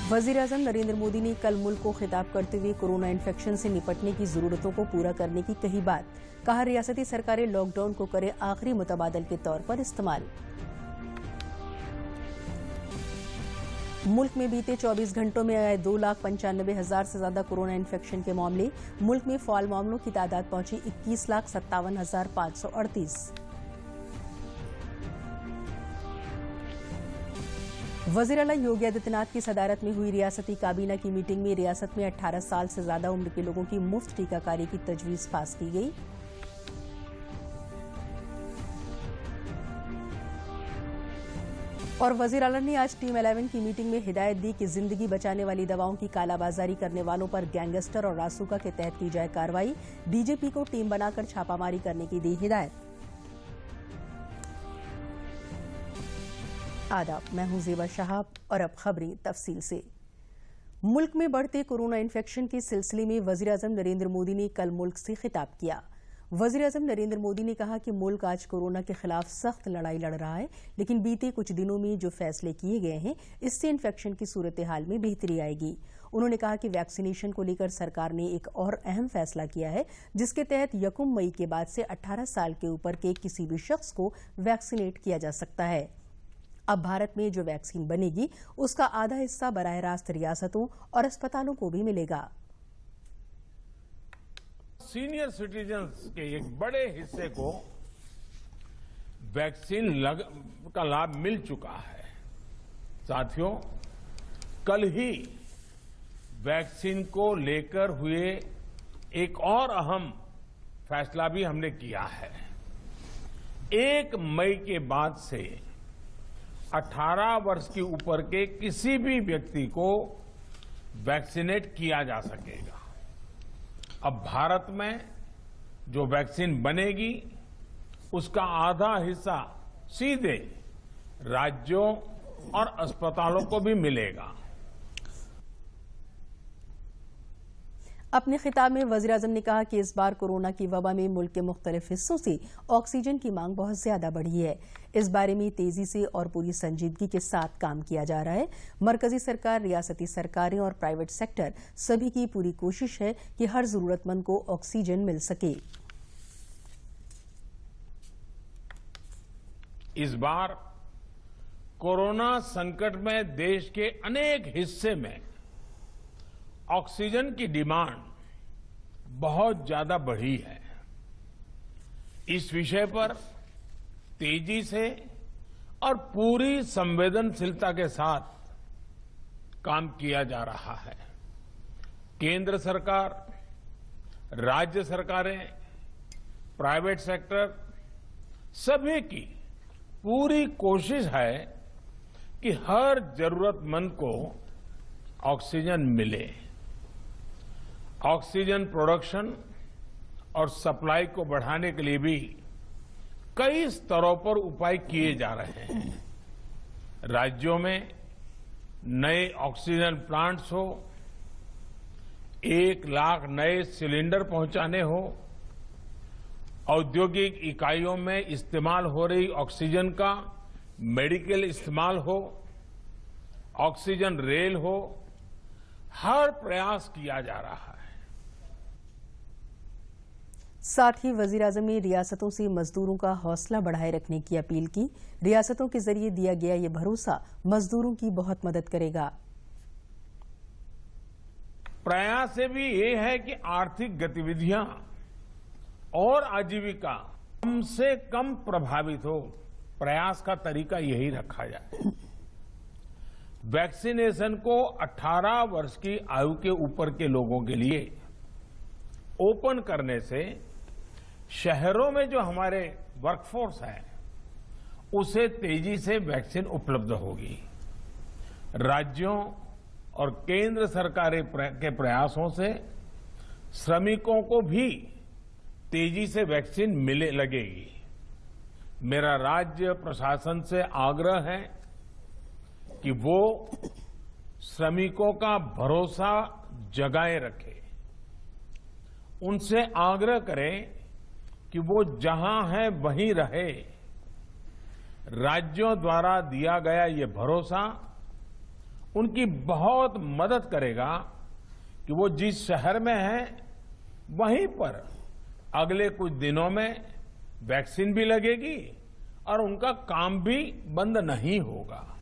वजीर-ए-आज़म नरेंद्र मोदी ने कल मुल्क को खिताब करते हुए कोरोना इन्फेक्शन से निपटने की जरूरतों को पूरा करने की कही बात। कहा, रियासती सरकारें लॉकडाउन को करें आखिरी मुतबादल के तौर पर इस्तेमाल। मुल्क में बीते 24 घंटों में आए 2,95,000 से ज्यादा कोरोना इन्फेक्शन के मामले। मुल्क में फाल मामलों की तादाद पहुंची 21,57,538। वज़ीर आला योगी आदित्यनाथ की सदारत में हुई रियासती काबीना की मीटिंग में रियासत में 18 साल से ज्यादा उम्र के लोगों की मुफ्त टीकाकारी की तजवीज पास की गई। और वज़ीर आला ने आज टीम 11 की मीटिंग में हिदायत दी कि जिंदगी बचाने वाली दवाओं की कालाबाजारी करने वालों पर गैंगस्टर और रासुका के तहत की जाए कार्रवाई। डीजीपी को टीम बनाकर छापामारी करने की दी हिदायत। आदाब, मैं हूं ज़ेबा शहाब और अब खबरें तफसील से। मुल्क में बढ़ते कोरोना इन्फेक्शन के सिलसिले में वज़ीर-ए-आज़म नरेंद्र मोदी ने कल मुल्क से खिताब किया। वज़ीर-ए-आज़म नरेंद्र मोदी ने कहा कि मुल्क आज कोरोना के खिलाफ सख्त लड़ाई लड़ रहा है, लेकिन बीते कुछ दिनों में जो फैसले किए गए हैं इससे इन्फेक्शन की सूरत हाल में बेहतरी आएगी। उन्होंने कहा कि वैक्सीनेशन को लेकर सरकार ने एक और अहम फैसला किया है, जिसके तहत 1 मई के बाद से 18 साल के ऊपर के किसी भी शख्स को वैक्सीनेट किया जा सकता है। अब भारत में जो वैक्सीन बनेगी उसका आधा हिस्सा बराह रास्त रियासतों और अस्पतालों को भी मिलेगा। सीनियर सिटीजन्स के एक बड़े हिस्से को वैक्सीन का लाभ मिल चुका है। साथियों, कल ही वैक्सीन को लेकर हुए एक और अहम फैसला भी हमने किया है। 1 मई के बाद से 18 वर्ष के ऊपर के किसी भी व्यक्ति को वैक्सीनेट किया जा सकेगा। अब भारत में जो वैक्सीन बनेगी उसका आधा हिस्सा सीधे राज्यों और अस्पतालों को भी मिलेगा। अपने खिताब में वज़ीर-ए-आज़म ने कहा कि इस बार कोरोना की वबा में मुल्क के मुख्तलिफ हिस्सों से ऑक्सीजन की मांग बहुत ज्यादा बढ़ी है। इस बारे में तेजी से और पूरी संजीदगी के साथ काम किया जा रहा है। मरकजी सरकार, रियासती सरकारें और प्राइवेट सेक्टर सभी की पूरी कोशिश है कि हर जरूरतमंद को ऑक्सीजन मिल सके। इस बार कोरोना संकट में देश के अनेक हिस्से में ऑक्सीजन की डिमांड बहुत ज्यादा बढ़ी है। इस विषय पर तेजी से और पूरी संवेदनशीलता के साथ काम किया जा रहा है। केंद्र सरकार, राज्य सरकारें, प्राइवेट सेक्टर सभी की पूरी कोशिश है कि हर जरूरतमंद को ऑक्सीजन मिले। ऑक्सीजन प्रोडक्शन और सप्लाई को बढ़ाने के लिए भी कई स्तरों पर उपाय किए जा रहे हैं। राज्यों में नए ऑक्सीजन प्लांट्स हो, 1 लाख नए सिलेंडर पहुंचाने हो, औद्योगिक इकाइयों में इस्तेमाल हो रही ऑक्सीजन का मेडिकल इस्तेमाल हो, ऑक्सीजन रेल हो, हर प्रयास किया जा रहा है। साथ ही वज़ीर-ए-आज़म ने रियासतों से मजदूरों का हौसला बढ़ाए रखने की अपील की। रियासतों के जरिए दिया गया ये भरोसा मजदूरों की बहुत मदद करेगा। प्रयास से भी ये है कि आर्थिक गतिविधियां और आजीविका कम से कम प्रभावित हो। प्रयास का तरीका यही रखा जाए। वैक्सीनेशन को 18 वर्ष की आयु के ऊपर के लोगों के लिए ओपन करने से शहरों में जो हमारे वर्कफोर्स है उसे तेजी से वैक्सीन उपलब्ध होगी। राज्यों और केंद्र सरकार के प्रयासों से श्रमिकों को भी तेजी से वैक्सीन मिलने लगेगी। मेरा राज्य प्रशासन से आग्रह है कि वो श्रमिकों का भरोसा जगाए रखे। उनसे आग्रह करें कि वो जहां है वहीं रहे। राज्यों द्वारा दिया गया ये भरोसा उनकी बहुत मदद करेगा कि वो जिस शहर में हैं वहीं पर अगले कुछ दिनों में वैक्सीन भी लगेगी और उनका काम भी बंद नहीं होगा।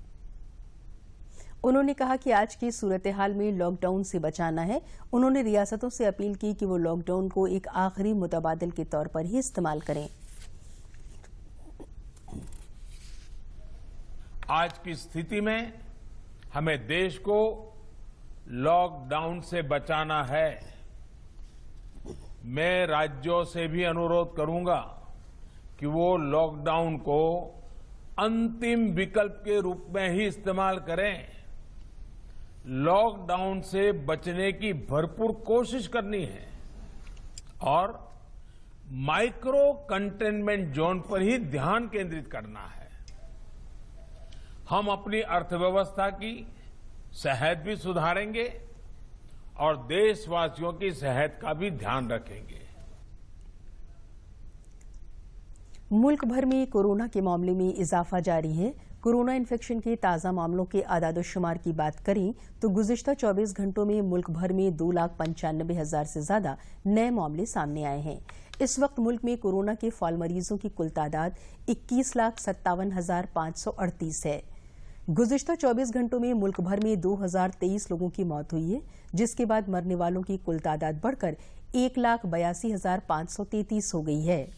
उन्होंने कहा कि आज की सूरत हाल में लॉकडाउन से बचाना है। उन्होंने रियासतों से अपील की कि वो लॉकडाउन को एक आखिरी मुतबादिल के तौर पर ही इस्तेमाल करें। आज की स्थिति में हमें देश को लॉकडाउन से बचाना है। मैं राज्यों से भी अनुरोध करूंगा कि वो लॉकडाउन को अंतिम विकल्प के रूप में ही इस्तेमाल करें। लॉकडाउन से बचने की भरपूर कोशिश करनी है और माइक्रो कंटेनमेंट जोन पर ही ध्यान केंद्रित करना है। हम अपनी अर्थव्यवस्था की सेहत भी सुधारेंगे और देशवासियों की सेहत का भी ध्यान रखेंगे। मुल्क भर में कोरोना के मामले में इजाफा जारी है। कोरोना इन्फेक्शन के ताज़ा मामलों के आदाद-ओ-शुमार की बात करें तो गुज़िश्ता 24 घंटों में मुल्क भर में 2,95,000 से ज्यादा नए मामले सामने आए हैं। इस वक्त मुल्क में कोरोना के फॉल मरीजों की कुल तादाद 21,57,538 है। गुज़िश्ता 24 घंटों में मुल्क भर में 2,023 लोगों की मौत हुई है, जिसके बाद मरने वालों की कुल तादाद बढ़कर 1,82,533 हो गई है।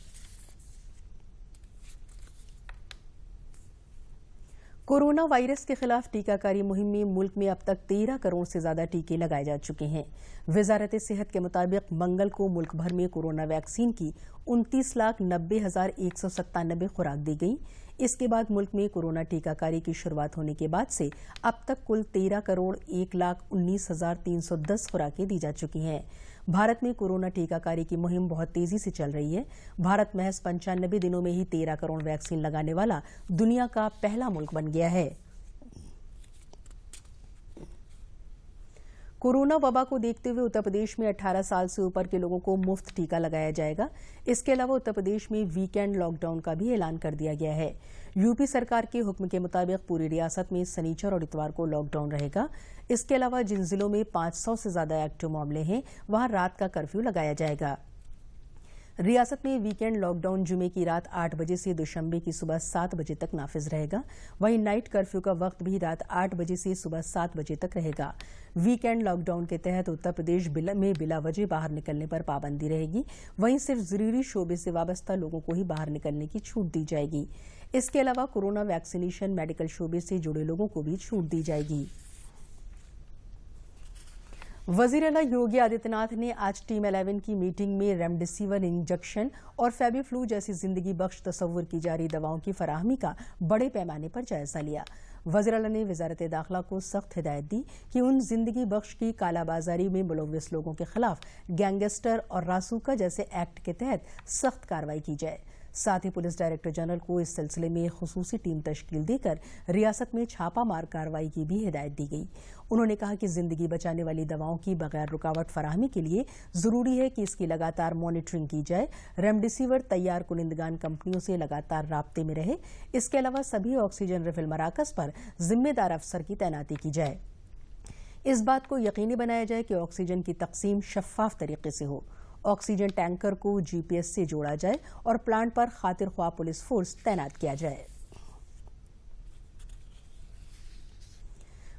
कोरोना वायरस के खिलाफ टीकाकारी मुहिम में मुल्क में अब तक 13 करोड़ से ज्यादा टीके लगाए जा चुके हैं। वजारत सेहत के मुताबिक मंगल को मुल्क भर में कोरोना वैक्सीन की 29,90,197 खुराक दी गई। इसके बाद मुल्क में कोरोना टीकाकारी की शुरुआत होने के बाद से अब तक कुल 13 करोड़ 1,19,310 खुराकें दी जा चुकी हैं। भारत में कोरोना टीकाकारी की मुहिम बहुत तेजी से चल रही है। भारत महज 95 दिनों में ही 13 करोड़ वैक्सीन लगाने वाला दुनिया का पहला मुल्क बन गया है। कोरोना वबा को देखते हुए उत्तर प्रदेश में 18 साल से ऊपर के लोगों को मुफ्त टीका लगाया जाएगा। इसके अलावा उत्तर प्रदेश में वीकेंड लॉकडाउन का भी ऐलान कर दिया गया है। यूपी सरकार के हुक्म के मुताबिक पूरी रियासत में शनिचर और इतवार को लॉकडाउन रहेगा। इसके अलावा जिन जिलों में 500 से ज्यादा एक्टिव मामले हैं वहां रात का कर्फ्यू लगाया जाएगा। रियासत में वीकेंड लॉकडाउन जुमे की रात 8 बजे से दुशंबे की सुबह 7 बजे तक नाफिज रहेगा। वहीं नाइट कर्फ्यू का वक्त भी रात 8 बजे से सुबह 7 बजे तक रहेगा। वीकेंड लॉकडाउन के तहत उत्तर प्रदेश में बिला वजह बाहर निकलने पर पाबंदी रहेगी। वहीं सिर्फ जरूरी शोबे से वाबस्ता लोगों को ही बाहर निकलने की छूट दी जाएगी। इसके अलावा कोरोना वैक्सीनेशन मेडिकल शोबे से जुड़े लोगों को भी छूट दी जाएगी। वजीर आला योगी आदित्यनाथ ने आज टीम 11 की मीटिंग में रेमडेसिविर इंजेक्शन और फेबीफ्लू जैसी जिंदगी बख्श तस्वुर की जा रही दवाओं की फराहमी का बड़े पैमाने पर जायजा लिया। वजीर आला ने वजारत दाखिला को सख्त हिदायत दी कि उन जिंदगी बख्श की कालाबाजारी में मुलव्विस लोगों के खिलाफ गैंगस्टर और रासूका जैसे एक्ट के तहत सख्त कार्रवाई की जाए। साथ ही पुलिस डायरेक्टर जनरल को इस सिलसिले में खुसूसी टीम तश्कील देकर रियासत में छापामार कार्रवाई की भी हिदायत दी गई। उन्होंने कहा कि जिंदगी बचाने वाली दवाओं की बगैर रुकावट फराहमी के लिए जरूरी है कि इसकी लगातार मॉनिटरिंग की जाए। रेमडेसिविर तैयार कुनिंदगान कंपनियों से लगातार राब्ते में रहे। इसके अलावा सभी ऑक्सीजन रिफिल मराकज पर जिम्मेदार अफसर की तैनाती की जाए। इस बात को यकीनी बनाया जाए कि ऑक्सीजन की तकसीम शफाफ तरीके से हो। ऑक्सीजन टैंकर को जीपीएस से जोड़ा जाए और प्लांट पर खातिर ख्वाह पुलिस फोर्स तैनात किया जाए।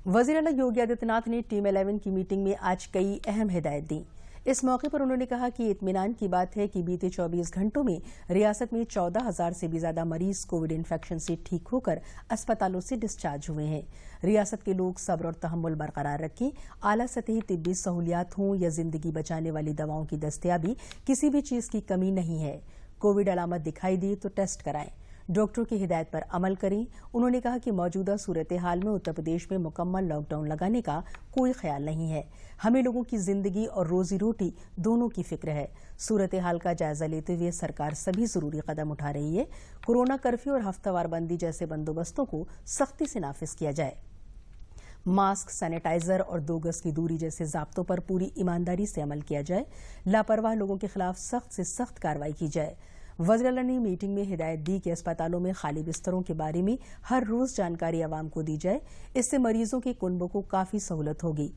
वजीर आला योगी आदित्यनाथ ने टीम 11 की मीटिंग में आज कई अहम हिदायत दी। इस मौके पर उन्होंने कहा कि इत्मीनान की बात है कि बीते 24 घंटों में रियासत में 14,000 से भी ज्यादा मरीज कोविड इन्फेक्शन से ठीक होकर अस्पतालों से डिस्चार्ज हुए हैं। रियासत के लोग सब्र और तहम्मुल बरकरार रखें। आला सतही तिब्बी सहूलियात हों या जिंदगी बचाने वाली दवाओं की दस्तयाबी, किसी भी चीज की कमी नहीं है। कोविड अलामत दिखाई दी तो टेस्ट कराएं। डॉक्टरों की हिदायत पर अमल करें। उन्होंने कहा कि मौजूदा सूरत हाल में उत्तर प्रदेश में मुकम्मल लॉकडाउन लगाने का कोई ख्याल नहीं है। हमें लोगों की जिंदगी और रोजी रोटी दोनों की फिक्र है। सूरत हाल का जायजा लेते हुए सरकार सभी जरूरी कदम उठा रही है। कोरोना कर्फ्यू और हफ्तावार बंदी जैसे बंदोबस्तों को सख्ती से नाफिज किया जाए। मास्क, सैनिटाइजर और 2 गज की दूरी जैसे ज़ाब्तों पर पूरी ईमानदारी से अमल किया जाए। लापरवाह लोगों के खिलाफ सख्त से सख्त कार्रवाई की जाए। वज़ीर आला ने मीटिंग में हिदायत दी कि अस्पतालों में खाली बिस्तरों के बारे में हर रोज जानकारी आवाम को दी जाए। इससे मरीजों के कुनबों को काफी सहूलत होगी।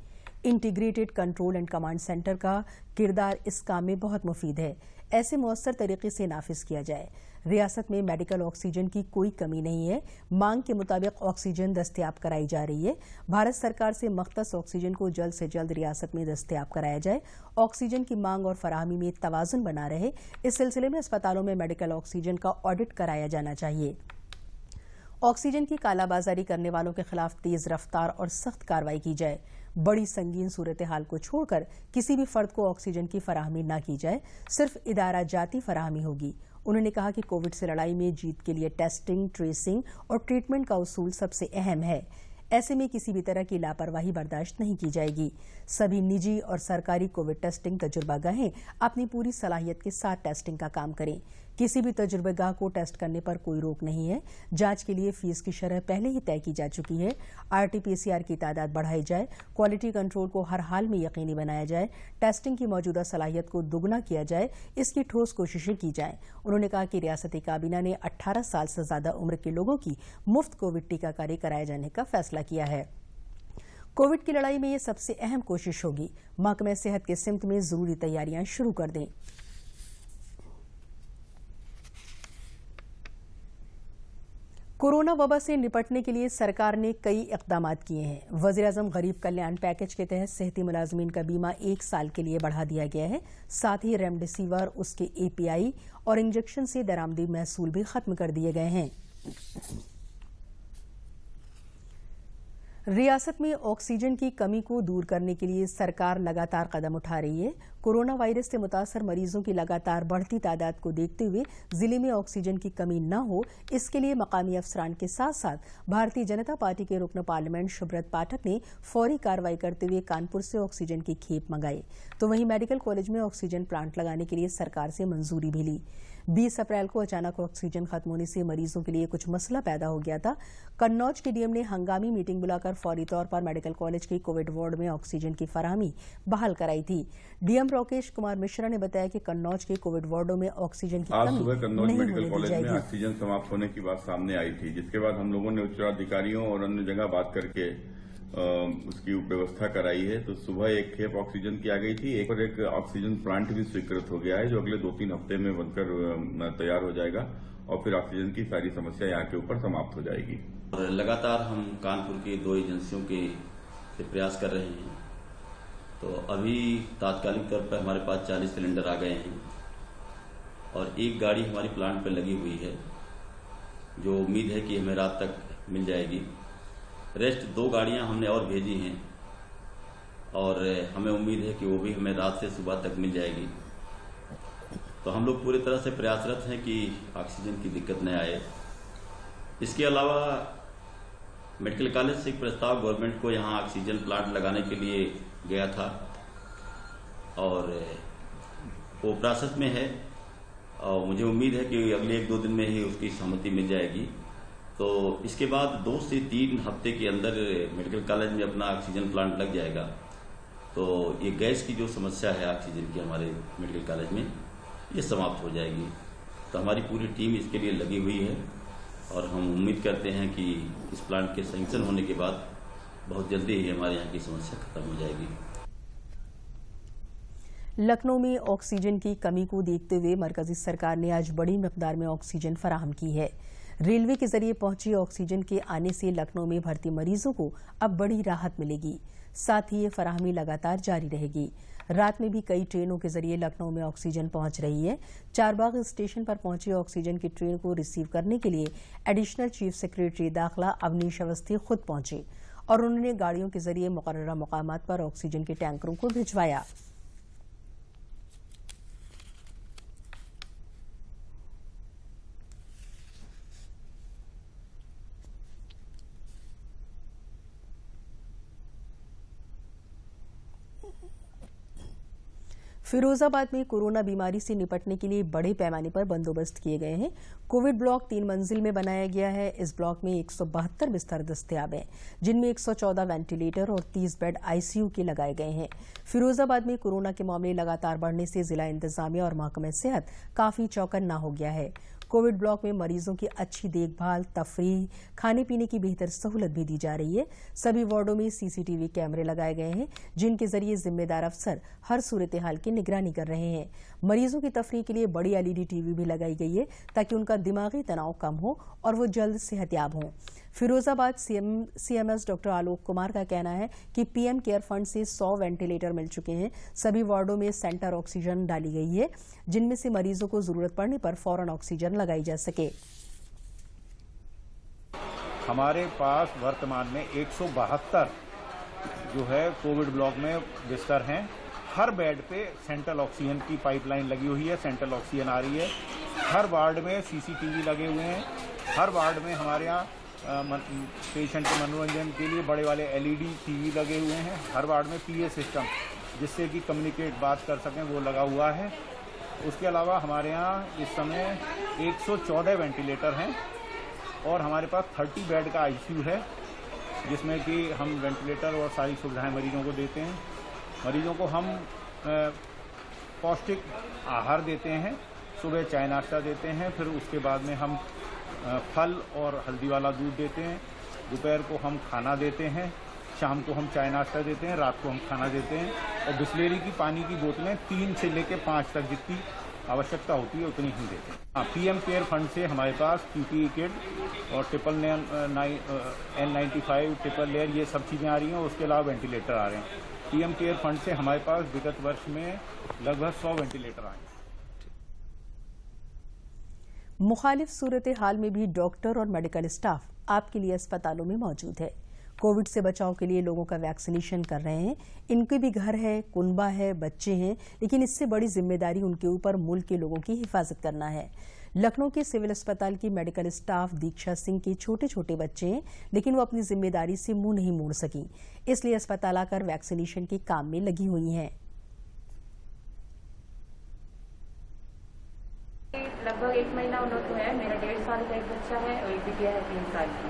Integrated control and command centre का किरदार इस काम में बहुत मुफीद है। ऐसे मौसर तरीके से नाफिज किया जाए। रियासत में मेडिकल ऑक्सीजन की कोई कमी नहीं है। मांग के मुताबिक ऑक्सीजन दस्तयाब कराई जा रही है। भारत सरकार से मख्तस ऑक्सीजन को जल्द से जल्द रियासत में दस्तयाब कराया जाए। ऑक्सीजन की मांग और फराहमी में तवाजुन बना रहे, इस सिलसिले में अस्पतालों में मेडिकल ऑक्सीजन का ऑडिट कराया जाना चाहिए। ऑक्सीजन की कालाबाजारी करने वालों के खिलाफ तेज रफ्तार और सख्त कार्रवाई की जाए। बड़ी संगीन सूरत हाल को छोड़कर किसी भी फर्द को ऑक्सीजन की फराहमी न की जाए, सिर्फ इदारा जाती फराहमी होगी। उन्होंने कहा कि कोविड से लड़ाई में जीत के लिए टेस्टिंग, ट्रेसिंग और ट्रीटमेंट का उसूल सबसे अहम है। ऐसे में किसी भी तरह की लापरवाही बर्दाश्त नहीं की जाएगी। सभी निजी और सरकारी कोविड टेस्टिंग तजुर्बागाहें अपनी पूरी सलाहियत के साथ टेस्टिंग का काम करें। किसी भी तजुर्बेगाह को टेस्ट करने पर कोई रोक नहीं है। जांच के लिए फीस की शरह पहले ही तय की जा चुकी है। RT-PCR की तादाद बढ़ाई जाए। क्वालिटी कंट्रोल को हर हाल में यकीनी बनाया जाए। टेस्टिंग की मौजूदा सलाहियत को दुगना किया जाए, इसकी ठोस कोशिशें की जाएं। उन्होंने कहा कि रियासती काबीना ने 18 साल से ज्यादा उम्र के लोगों की मुफ्त कोविड टीकाकारी कराए जाने का फैसला किया है। कोविड की लड़ाई में ये सबसे अहम कोशिश होगी। महकमा सेहत के सिमत में जरूरी तैयारियां शुरू कर दें। कोरोना वबा से निपटने के लिए सरकार ने कई इक़दाम किए हैं। वज़ीर-ए-आज़म गरीब कल्याण पैकेज के तहत सेहती मुलाज़मीन का बीमा 1 साल के लिए बढ़ा दिया गया है। साथ ही रेमडेसिविर, उसके API और इंजेक्शन से दरामदी महसूल भी खत्म कर दिए गए हैं। रियासत में ऑक्सीजन की कमी को दूर करने के लिए सरकार लगातार कदम उठा रही है। कोरोना वायरस से मुतासर मरीजों की लगातार बढ़ती तादाद को देखते हुए जिले में ऑक्सीजन की कमी न हो, इसके लिए मकामी अफसरान के साथ साथ भारतीय जनता पार्टी के रुकन पार्लियामेंट सुब्रत पाठक ने फौरी कार्रवाई करते हुए कानपुर से ऑक्सीजन की खेप मंगाई। तो वहीं मेडिकल कॉलेज में ऑक्सीजन प्लांट लगाने के लिए सरकार से मंजूरी भी ली। 20 अप्रैल को अचानक ऑक्सीजन खत्म होने से मरीजों के लिए कुछ मसला पैदा हो गया था। कन्नौज के डीएम ने हंगामी मीटिंग बुलाकर फौरी तौर पर मेडिकल कॉलेज के कोविड वार्ड में ऑक्सीजन की फराहमी बहाल कराई थी। डीएम राकेश कुमार मिश्रा ने बताया कि कन्नौज के कोविड वार्डों में ऑक्सीजन की कमी सुबह कन्नौज नहीं मेडिकल होने दी कॉलेज में जाएगी। ऑक्सीजन समाप्त होने की बात सामने आई थी, जिसके बाद हम लोगों ने उच्चाधिकारियों और अन्य जगह बात करके उसकी व्यवस्था कराई है। तो सुबह एक खेप ऑक्सीजन की आ गई थी। एक ऑक्सीजन प्लांट भी स्वीकृत हो गया है, जो अगले 2-3 हफ्ते में बनकर तैयार हो जाएगा और फिर ऑक्सीजन की सारी समस्या यहाँ के ऊपर समाप्त हो जाएगी। और लगातार हम कानपुर की 2 एजेंसियों के से प्रयास कर रहे हैं। तो अभी तात्कालिक तौर पर हमारे पास 40 सिलेंडर आ गए हैं और एक गाड़ी हमारी प्लांट पर लगी हुई है, जो उम्मीद है कि हमें रात तक मिल जाएगी। रेस्ट 2 गाड़ियां हमने और भेजी हैं और हमें उम्मीद है कि वो भी हमें रात से सुबह तक मिल जाएगी। तो हम लोग पूरी तरह से प्रयासरत हैं कि ऑक्सीजन की दिक्कत न आए। इसके अलावा मेडिकल कॉलेज से एक प्रस्ताव गवर्नमेंट को यहाँ ऑक्सीजन प्लांट लगाने के लिए गया था और वो प्रोसेस में है और मुझे उम्मीद है कि अगले 1-2 दिन में ही उसकी सहमति मिल जाएगी। तो इसके बाद 2 से 3 हफ्ते के अंदर मेडिकल कॉलेज में अपना ऑक्सीजन प्लांट लग जाएगा। तो ये गैस की जो समस्या है ऑक्सीजन की हमारे मेडिकल कॉलेज में, ये समाप्त हो जाएगी। तो हमारी पूरी टीम इसके लिए लगी हुई है और हम उम्मीद करते हैं कि इस प्लांट के सैंक्शन होने के बाद बहुत जल्दी ही हमारे यहाँ की समस्या खत्म हो जाएगी। लखनऊ में ऑक्सीजन की कमी को देखते हुए मरकजी सरकार ने आज बड़ी मिकदार में ऑक्सीजन फराहम की है। रेलवे के जरिए पहुंची ऑक्सीजन के आने से लखनऊ में भर्ती मरीजों को अब बड़ी राहत मिलेगी। साथ ही ये फराहमी लगातार जारी रहेगी। रात में भी कई ट्रेनों के जरिए लखनऊ में ऑक्सीजन पहुंच रही है। चारबाग स्टेशन पर पहुंची ऑक्सीजन की ट्रेन को रिसीव करने के लिए एडिशनल चीफ सेक्रेटरी दाखिला अवनीश अवस्थी खुद पहुंचे और उन्होंने गाड़ियों के जरिए मुकर्ररा मकामात पर ऑक्सीजन के टैंकरों को भिजवाया। फिरोजाबाद में कोरोना बीमारी से निपटने के लिए बड़े पैमाने पर बंदोबस्त किए गए हैं। कोविड ब्लॉक 3 मंजिल में बनाया गया है। इस ब्लॉक में 172 बिस्तर दस्तयाब हैं, जिनमें 114 वेंटिलेटर और 30 बेड आईसीयू के लगाए गए हैं। फिरोजाबाद में कोरोना के मामले लगातार बढ़ने से जिला इंतजामिया और महकमा सेहत काफी चौकन्ना हो गया है। कोविड ब्लॉक में मरीजों की अच्छी देखभाल, तफरीह, खाने पीने की बेहतर सहूलत भी दी जा रही है। सभी वार्डों में सीसीटीवी कैमरे लगाए गए हैं, जिनके जरिए जिम्मेदार अफसर हर सूरत हाल की निगरानी कर रहे हैं। मरीजों की तफरीह के लिए बड़ी एलईडी टीवी भी लगाई गई है, ताकि उनका दिमागी तनाव कम हो और वो जल्द सेहतयाब हों। फिरोजाबाद सीएमएस डॉक्टर आलोक कुमार का कहना है कि पीएम केयर फंड से 100 वेंटिलेटर मिल चुके हैं। सभी वार्डों में सेंटर ऑक्सीजन डाली गई है, जिनमें से मरीजों को जरूरत पड़ने पर फौरन ऑक्सीजन लगाई जा सके। हमारे पास वर्तमान में 172 जो है कोविड ब्लॉक में बिस्तर हैं। हर बेड पे सेंट्रल ऑक्सीजन की पाइपलाइन लगी हुई है, सेंट्रल ऑक्सीजन आ रही है। हर वार्ड में सीसीटीवी लगे हुए हैं। हर वार्ड में हमारे यहाँ पेशेंट के मनोरंजन के लिए बड़े वाले एलईडी टीवी लगे हुए हैं। हर वार्ड में पीए सिस्टम जिससे कि कम्युनिकेट बात कर सकें वो लगा हुआ है। उसके अलावा हमारे यहाँ इस समय 114 वेंटिलेटर हैं और हमारे पास 30 बेड का आईसीयू है, जिसमें कि हम वेंटिलेटर और सारी सुविधाएं मरीजों को देते हैं। मरीजों को हम पौष्टिक आहार देते हैं, सुबह चाय नाश्ता देते हैं, फिर उसके बाद में हम फल और हल्दी वाला दूध देते हैं। दोपहर को हम खाना देते हैं, शाम को हम चाय नाश्ता देते हैं, रात को हम खाना देते हैं। और बिस्लेरी की पानी की बोतलें 3 से लेकर 5 तक जितनी आवश्यकता होती है उतनी ही देते हैं। हाँ, पीएम केयर फंड से हमारे पास पीपीई किट और N95 ट्रिपल लेयर ये सब चीज़ें आ रही हैं और उसके अलावा वेंटिलेटर आ रहे हैं। पीएम केयर फंड से हमारे पास विगत वर्ष में लगभग 100 वेंटिलेटर आए। मुखालिफ सूरत हाल में भी डॉक्टर और मेडिकल स्टाफ आपके लिए अस्पतालों में मौजूद है। कोविड से बचाव के लिए लोगों का वैक्सीनेशन कर रहे हैं। इनके भी घर है, कुनबा है, बच्चे हैं, लेकिन इससे बड़ी जिम्मेदारी उनके ऊपर मुल्क के लोगों की हिफाजत करना है। लखनऊ के सिविल अस्पताल की मेडिकल स्टाफ दीक्षा सिंह के छोटे छोटे बच्चे हैं, लेकिन वो अपनी जिम्मेदारी से मुंह नहीं मोड़ सकी, इसलिए अस्पताल आकर वैक्सीनेशन के काम में लगी हुई हैं। लगभग 1 महीना उन्नत है। मेरा 1.5 साल का एक बच्चा है और एक बिटिया है 3 साल की।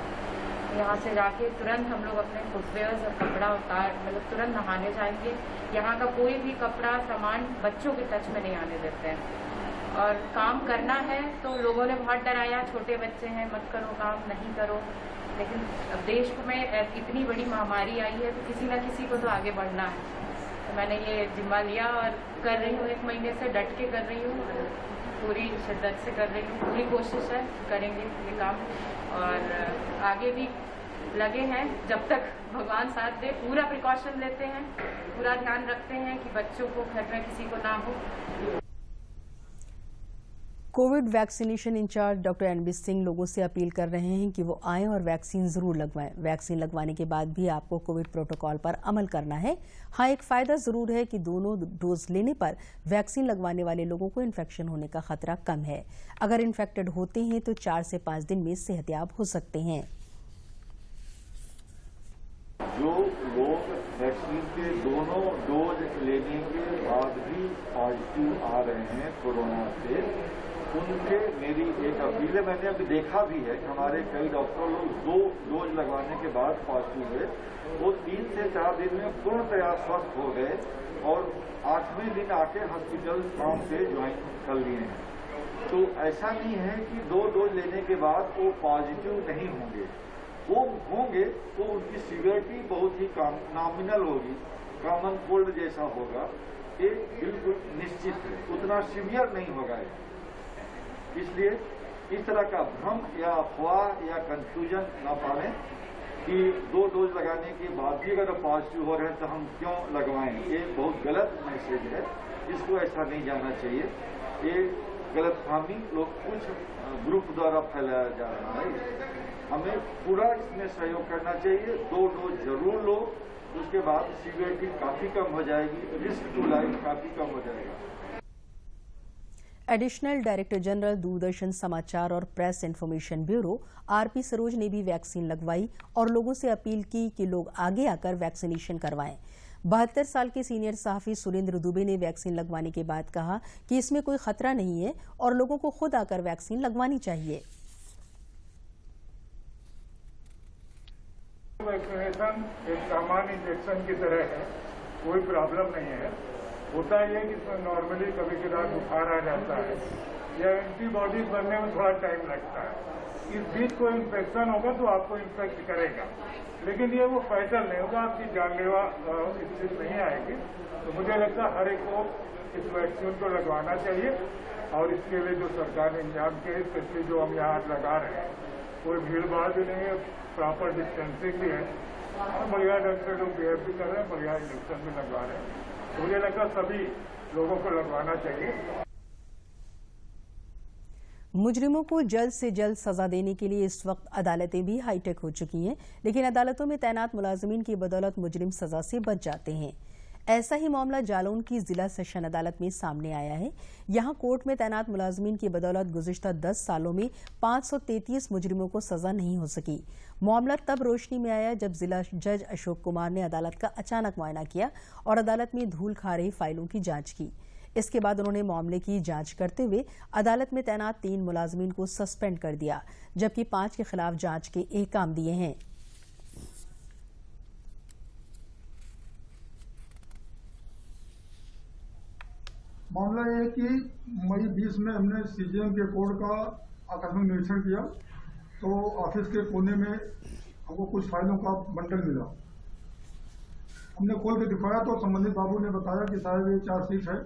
यहाँ से जाके तुरंत हम लोग अपने फुटवेयर्स और कपड़ा उतार मतलब तुरंत नहाने जाएंगे। यहाँ का कोई भी कपड़ा सामान बच्चों के टच में नहीं आने देते हैं। और काम करना है तो लोगों ने बहुत डराया, छोटे बच्चे हैं मत करो काम, नहीं करो। लेकिन अब देश में इतनी बड़ी महामारी आई है तो किसी न किसी को तो आगे बढ़ना है। तो मैंने ये जिम्मा लिया और कर रही हूँ, 1 महीने से डट के कर रही हूँ, पूरी शिद्दत से कर रही हूँ। पूरी कोशिश है, करेंगे ये काम और आगे भी लगे हैं जब तक भगवान साथ दे। पूरा प्रिकॉशन लेते हैं, पूरा ध्यान रखते हैं कि बच्चों को घर में किसी को ना हो। Covid vaccination incharge doctor NB Singh लोगों से अपील कर रहे हैं कि वो आएं और वैक्सीन जरूर लगवाएं। वैक्सीन लगवाने के बाद भी आपको कोविड प्रोटोकॉल पर अमल करना है। हाँ, एक फायदा जरूर है कि दोनों डोज लेने पर वैक्सीन लगवाने वाले लोगों को इन्फेक्शन होने का खतरा कम है। अगर इन्फेक्टेड होते हैं तो 4 से 5 दिन में सेहतयाब हो सकते हैं। जो लोग वैक्सीन के दोनों डोज लेने के बाद भी पॉजिटिव आ रहे हैं कोरोना से, उनके मेरी एक अपील है। मैंने अभी देखा भी है कि हमारे कई डॉक्टर लोग 2 डोज लगवाने के बाद पॉजिटिव हुए, वो 3 से 4 दिन में पूर्णतया स्वस्थ हो गए और 8वें दिन आके हॉस्पिटल काम से ज्वाइन कर लिए हैं। तो ऐसा नहीं है कि 2 डोज लेने के बाद वो पॉजिटिव नहीं होंगे। वो होंगे तो उनकी सीवियरिटी बहुत ही नॉमिनल होगी, कॉमन कोल्ड जैसा होगा, ये बिल्कुल निश्चित है, उतना सीवियर नहीं होगा। इसलिए इस तरह का भ्रम या अफवाह या कंफ्यूजन ना पालें कि 2 डोज लगाने के बाद भी अगर पॉजिटिव हो रहे हैं तो हम क्यों लगवाएं। ये बहुत गलत मैसेज है, इसको ऐसा नहीं जाना चाहिए। ये गलतफहमी लोग कुछ ग्रुप द्वारा फैलाया जा रहा है। हमें पूरा इसमें सहयोग करना चाहिए। 2 डोज जरूर लो, उसके बाद सीवियरिटी काफी कम हो जाएगी, रिस्क टू लाइफ काफी कम हो जाएगा। एडिशनल डायरेक्टर जनरल दूरदर्शन समाचार और press information bureau RP Saroj ने भी वैक्सीन लगवाई और लोगों से अपील की कि लोग आगे आकर वैक्सीनेशन करवाएं। 72 साल के सीनियर सहाफी सुरेंद्र दुबे ने वैक्सीन लगवाने के बाद कहा कि इसमें कोई खतरा नहीं है और लोगों को खुद आकर वैक्सीन लगवानी चाहिए। वैक्सीनेशन एक सामान्य इंजेक्शन की तरह है, कोई प्रॉब्लम नहीं है। होता ही है कि इसमें नॉर्मली कभी कभार बुखार आ जाता है या एंटीबॉडीज बनने में थोड़ा टाइम लगता है। इस बीच कोई इन्फेक्शन होगा तो आपको इन्फेक्ट करेगा, लेकिन ये वो फैटल नहीं होगा, आपकी जानलेवा स्थिति नहीं आएगी। तो मुझे लगता है हर एक को इस वैक्सीन को लगवाना चाहिए और इसके लिए जो सरकार ने इंतजाम किया, स्पेशली जो हम यहाँ लगा रहे हैं, कोई भीड़ भाड़ भी नहीं है, प्रॉपर डिस्टेंसिंग भी है और बढ़िया ढंग से लोग बिहेव भी कर रहे हैं, बढ़िया इंजेक्शन भी लगवा रहे हैं। तो मुझे लगता है सभी लोगों को लगवाना चाहिए। मुजरिमों को जल्द से जल्द सजा देने के लिए इस वक्त अदालतें भी हाईटेक हो चुकी हैं, लेकिन अदालतों में तैनात मुलाजिमीन की बदौलत मुजरिम सजा से बच जाते हैं। ऐसा ही मामला जालौन की जिला सेशन अदालत में सामने आया है। यहां कोर्ट में तैनात मुलाजिमीन की बदौलत गुज़िश्ता 10 सालों में 533 मुजरिमों को सजा नहीं हो सकी। मामला तब रोशनी में आया जब जिला जज अशोक कुमार ने अदालत का अचानक मुआयना किया और अदालत में धूल खा रही फाइलों की जांच की। इसके बाद उन्होंने मामले की जांच करते हुए अदालत में तैनात 3 मुलाजिमीन को सस्पेंड कर दिया, जबकि 5 के खिलाफ जांच के अहकाम दिए हैं। मामला ये है कि मई 20 में हमने सीजीएम के कोड का आकस्मिक निरीक्षण किया, तो ऑफिस के कोने में हमको कुछ फाइलों का बंडल मिला। हमने खोल के दिखाया तो संबंधित बाबू ने बताया कि साहब ये चार्जशीट है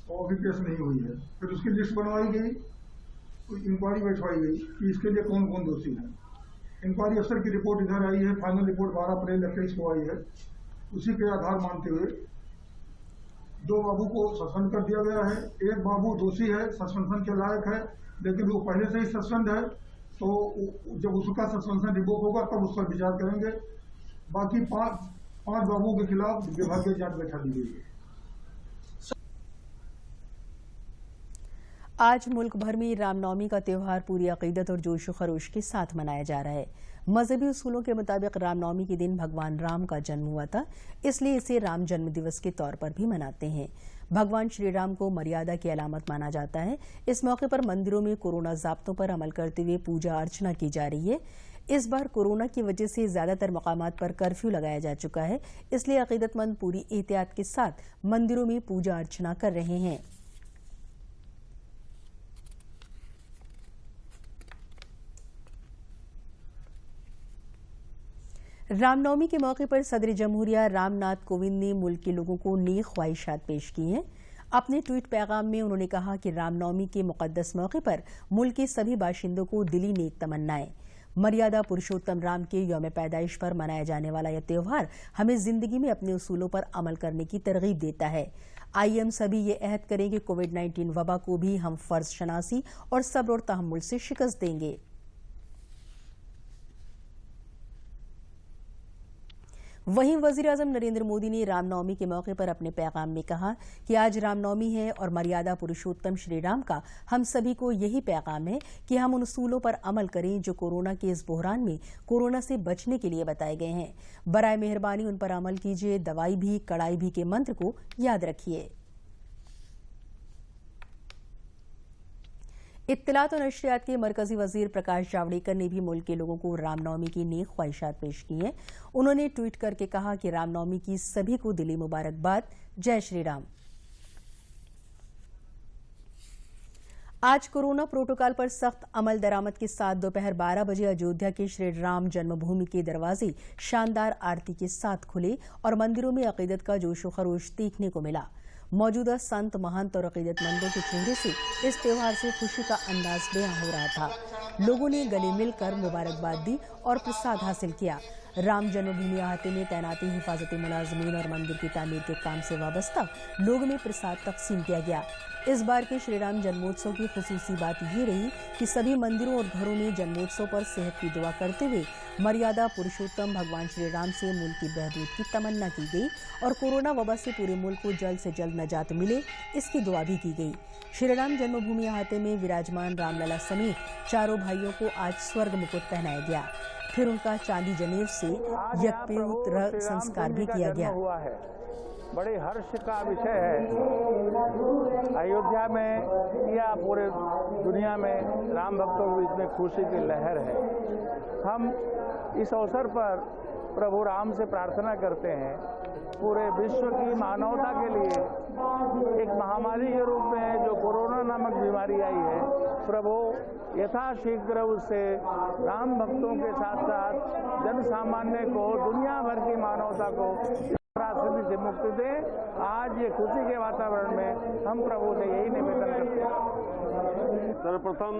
और अभी केस नहीं हुई है। फिर उसकी लिस्ट बनवाई गई, इंक्वायरी बैठवाई गई कि इसके लिए कौन कौन दोषी है। इंक्वायरी अफसर की रिपोर्ट इधर आई है, फाइनल रिपोर्ट 12 अप्रैल 2021 को आई है। उसी के आधार मानते हुए 2 बाबू को सस्पेंड कर दिया गया है। एक बाबू दोषी है, सस्पेंशन के लायक है, लेकिन वो पहले से ही सस्पेंड है, तो जब उसका सस्पेंशन रिवोक होगा तब उस पर विचार करेंगे। बाकी 5 बाबुओं के खिलाफ विभागीय जांच बैठा दी गई है। आज मुल्क भर में रामनवमी का त्यौहार पूरी अकीदत और जोश खरोश के साथ मनाया जा रहा है। मजहबी उसूलों के मुताबिक रामनवमी के दिन भगवान राम का जन्म हुआ था, इसलिए इसे राम जन्म दिवस के तौर पर भी मनाते हैं। भगवान श्री राम को मर्यादा की अलामत माना जाता है। इस मौके पर मंदिरों में कोरोना ज़ाब्तों पर अमल करते हुए पूजा अर्चना की जा रही है। इस बार कोरोना की वजह से ज्यादातर मकामात पर कर्फ्यू लगाया जा चुका है, इसलिए अकीदतमंद पूरी एहतियात के साथ मंदिरों में पूजा अर्चना कर रहे हैं। रामनवमी के मौके पर सदर जमहूरिया रामनाथ कोविंद ने मुल्क के लोगों को नेक ख्वाहिशात पेश की हैं। अपने ट्वीट पैगाम में उन्होंने कहा कि रामनवमी के मुकद्दस मौके पर मुल्क के सभी बाशिंदों को दिली नेक तमन्नाएं। मर्यादा पुरुषोत्तम राम के यौम पैदाइश पर मनाया जाने वाला यह त्यौहार हमें जिंदगी में अपने उसूलों पर अमल करने की तरगीब देता है। आइए हम सभी ये अहद करें कि कोविड-19 वबा को भी हम फर्ज शनासी और सब्र और तहम्मुल से शिकस्त देंगे। वहीं वज़ीर-ए-आज़म नरेंद्र मोदी ने रामनवमी के मौके पर अपने पैगाम में कहा कि आज रामनवमी है और मर्यादा पुरुषोत्तम श्री राम का हम सभी को यही पैगाम है कि हम उन उसूलों पर अमल करें जो कोरोना के इस बहरान में कोरोना से बचने के लिए बताए गए हैं। बराए मेहरबानी उन पर अमल कीजिए, दवाई भी कड़ाई भी के मंत्र को याद रखिए। इत्तलात और नशरियात के मरकजी वजीर प्रकाश जावड़ेकर ने भी मुल्क के लोगों को रामनवमी की नेक ख्वाहिशात पेश की हैं। उन्होंने ट्वीट करके कहा कि रामनवमी की सभी को दिली मुबारकबाद। जय श्री राम। आज कोरोना प्रोटोकॉल पर सख्त अमल दरामद के साथ दोपहर 12 बजे अयोध्या के श्री राम जन्मभूमि के दरवाजे शानदार आरती के साथ खुले और मंदिरों में अकीदत का जोशो खरोश देखने को मिला। मौजूदा संत महंत और अकीदतमंदों के चेहरे से इस त्यौहार से खुशी का अंदाज बयां हो रहा था। लोगों ने गले मिलकर मुबारकबाद दी और प्रसाद हासिल किया। राम जन्मभूमि अहाते में तैनाती हिफाजती मुलाजमीन और मंदिर की तामीर के काम से वाबस्ता लोगों में प्रसाद तकसीम किया गया। इस बार के श्रीराम जन्मोत्सव की खुसूसी बात ये रही कि सभी मंदिरों और घरों में जन्मोत्सव पर सेहत की दुआ करते हुए मर्यादा पुरुषोत्तम भगवान श्री राम से मुल्क की बहबूद की तमन्ना की गई और कोरोना वबा से पूरे मुल्क को जल्द से जल्द नजात मिले, इसकी दुआ भी की गई। श्रीराम जन्मभूमि अहाते में विराजमान रामलला समेत चारों भाइयों को आज स्वर्ग मुकुट पहनाया गया। फिर उनका चांदी जनेऊ से यज्ञोपवीत संस्कार भी किया गया। हुआ है, बड़े हर्ष का विषय है। अयोध्या में या पूरे दुनिया में राम भक्तों के बीच में खुशी की लहर है। हम इस अवसर पर प्रभु राम से प्रार्थना करते हैं पूरे विश्व की मानवता के लिए एक महामारी के रूप में जो कोरोना नामक बीमारी आई है, प्रभु यथाशीघ्र उससे राम भक्तों के साथ साथ जन सामान्य को, दुनिया भर की मानवता को त्रासदी से मुक्ति दे। आज ये खुशी के वातावरण में हम प्रभु से यही निवेदन करते हैं। सर्वप्रथम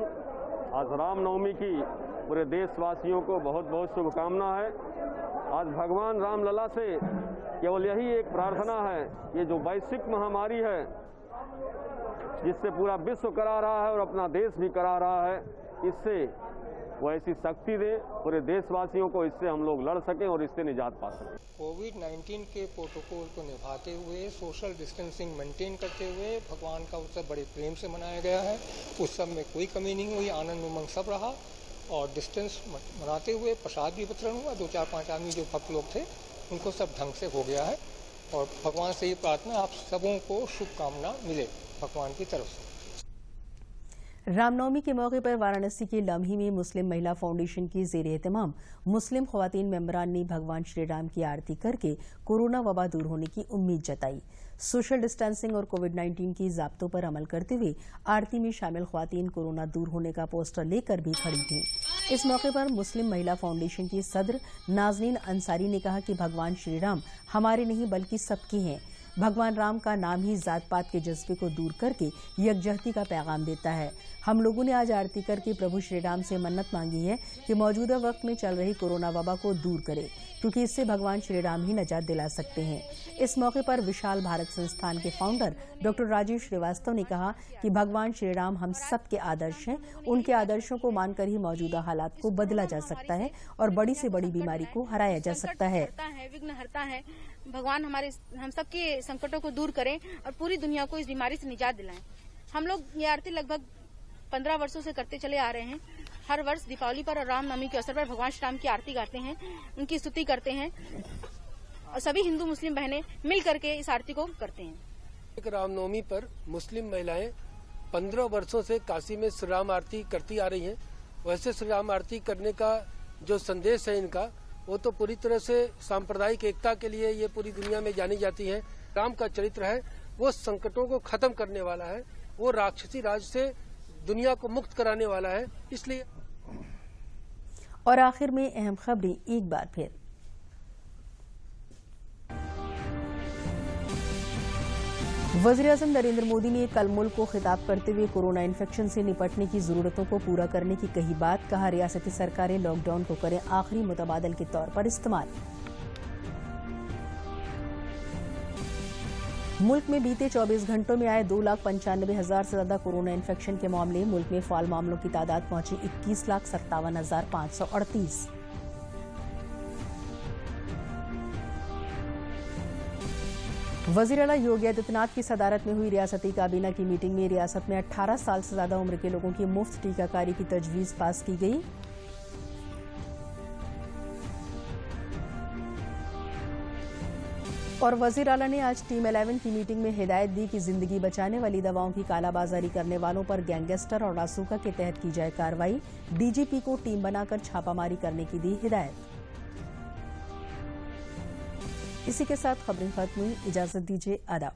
आज रामनवमी की पूरे देशवासियों को बहुत बहुत शुभकामना है। आज भगवान रामलला से केवल यही एक प्रार्थना है, ये जो वैश्विक महामारी है जिससे पूरा विश्व करा रहा है और अपना देश भी करा रहा है, इससे वो ऐसी शक्ति दे पूरे देशवासियों को, इससे हम लोग लड़ सकें और इससे निजात पा सकें। कोविड-19 के प्रोटोकॉल को निभाते हुए, सोशल डिस्टेंसिंग मेंटेन करते हुए भगवान का उत्सव बड़े प्रेम से मनाया गया है। उत्सव में कोई कमी नहीं हुई, आनंद उमंग सब रहा और डिस्टेंस मनाते हुए प्रसाद भी वितरण हुआ। 2, 4, 5 आदमी जो भक्त लोग थे उनको सब ढंग से हो गया है और भगवान से ये प्रार्थना आप सबों को शुभकामना मिले भगवान की तरफ से। रामनवमी के मौके पर वाराणसी के लम्ही में मुस्लिम महिला फाउंडेशन की जेर एहतमाम मुस्लिम खवातीन मेंबरान ने भगवान श्री राम की आरती करके कोरोना वबा दूर होने की उम्मीद जताई। सोशल डिस्टेंसिंग और कोविड-19 की ज़ाब्तों पर अमल करते हुए आरती में शामिल खवातीन कोरोना दूर होने का पोस्टर लेकर भी खड़ी थीं। इस मौके पर मुस्लिम महिला फाउंडेशन की सदर नाजनीन अंसारी ने कहा कि भगवान श्री राम हमारे नहीं बल्कि सबके हैं। भगवान राम का नाम ही जात पात के जज्बे को दूर करके यकजहती का पैगाम देता है। हम लोगों ने आज आरती करके प्रभु श्री राम से मन्नत मांगी है कि मौजूदा वक्त में चल रही कोरोना वबा को दूर करे, क्योंकि इससे भगवान श्री राम ही निजात दिला सकते हैं। इस मौके पर विशाल भारत संस्थान के फाउंडर डॉक्टर राजीव श्रीवास्तव ने कहा कि भगवान श्री राम हम सबके आदर्श हैं। उनके आदर्शों को मानकर ही मौजूदा हालात को बदला जा सकता है और बड़ी से बड़ी बीमारी को हराया जा सकता है। विघ्न हरता है। भगवान हम सबके संकटों को दूर करें और पूरी दुनिया को इस बीमारी से निजात दिलाएं। हम लोग ये आरती लगभग 15 वर्षों से करते चले आ रहे हैं। हर वर्ष दीपावली पर और रामनवमी के अवसर पर भगवान श्री राम की आरती गाते हैं, उनकी स्तुति करते हैं और सभी हिंदू मुस्लिम बहनें मिल करके इस आरती को करते हैं। एक रामनवमी पर मुस्लिम महिलाएं 15 वर्षों से काशी में श्री राम आरती करती आ रही हैं। वैसे श्री राम आरती करने का जो संदेश है इनका, वो तो पूरी तरह से सांप्रदायिक एकता के लिए ये पूरी दुनिया में जानी जाती है। राम का चरित्र है, वो संकटों को खत्म करने वाला है, वो राक्षसी राज से दुनिया को मुक्त कराने वाला है, इसलिए। और आखिर में अहम खबरें एक बार फिर। वज़ीर-ए-आज़म नरेंद्र मोदी ने कल मुल्क को खिताब करते हुए कोरोना इन्फेक्शन से निपटने की जरूरतों को पूरा करने की कही बात। कहा, रियासती सरकारें लॉकडाउन को करें आखिरी मुतबादल के तौर पर इस्तेमाल। मुल्क में बीते 24 घंटों में आए 2,95,000 से ज्यादा कोरोना इन्फेक्शन के मामले। मुल्क में फाल मामलों की तादाद पहुंची 21,57,538। वज़ीर आला योगी आदित्यनाथ की सदारत में हुई रियासती काबीना की मीटिंग में रियासत में 18 साल से ज्यादा उम्र के लोगों की मुफ्त टीकाकारी की तजवीज पास की गई। और वज़ीर आला ने आज टीम 11 की मीटिंग में हिदायत दी कि जिंदगी बचाने वाली दवाओं की कालाबाजारी करने वालों पर गैंगस्टर और रासुका के तहत की जाए कार्रवाई। डीजीपी को टीम बनाकर छापामारी करने की दी हिदायत। इसी के साथ खबरें खत्म हुई। इजाजत दीजिए, आदाब।